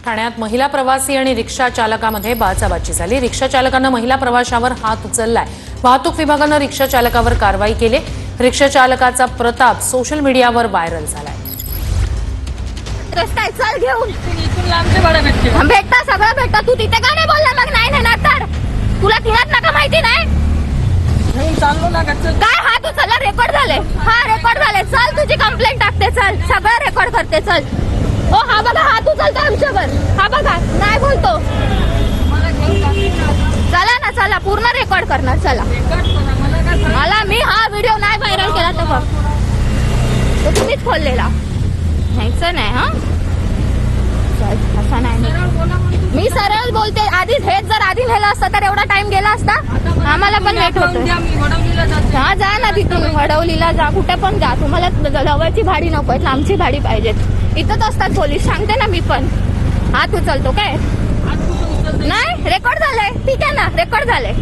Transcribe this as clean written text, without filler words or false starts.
ठाण्यात महिला प्रवासी आणि रिक्षा चालकामध्ये बाचाबाची झाली। रिक्षा चालकानं महिला प्रवाशावर हात उचललाय। वाहतूक विभागानं रिक्षा चालकावर कारवाई केली। रिक्षा चालकाचा प्रताप सोशल मीडियावर व्हायरल झालाय। रस्ता चल घेऊन इथून लांबचे भाडं भेटते भेटता सगळं भेटता। तू तिथे का नाही बोलला मग? नाही नेणार तर तुला तिलाच नका माहिती नाही घेऊन चाललो ना गच्च काय? हात उचलला रेकॉर्ड झाले। हा रेकॉर्ड झाले। चल तुझी कंप्लेंट टाकते। चल सगळं रेकॉर्ड करते। चल ओ हा बघा हात उचलतो आमच्यावर। हा बघा नाही बोलतो। चला ना चला पूर्ण रेकॉर्ड करणार। चला मला मी हा व्हिडिओ नाही व्हायरल केला तर बघ तो तुम्हीच खोललेला न्यायचं नाही। हा चल असं नाही मी सरळ बोलते। आधीच हेच जर आधी नेलं असतं तर एवढा टाइम गेला असता। आम्हाला पण लेट होतं। हा जा ना तिथून वडवलीला जा कुठे पण जा। तुम्हाला जवळची भाडी नको लांबची भाडी पाहिजेत। इथंच असतात पोलीस सांगते ना मी पण। हात उचलतो काय? नाही रेकॉर्ड झालंय ठीक आहे ना रेकॉर्ड झालंय।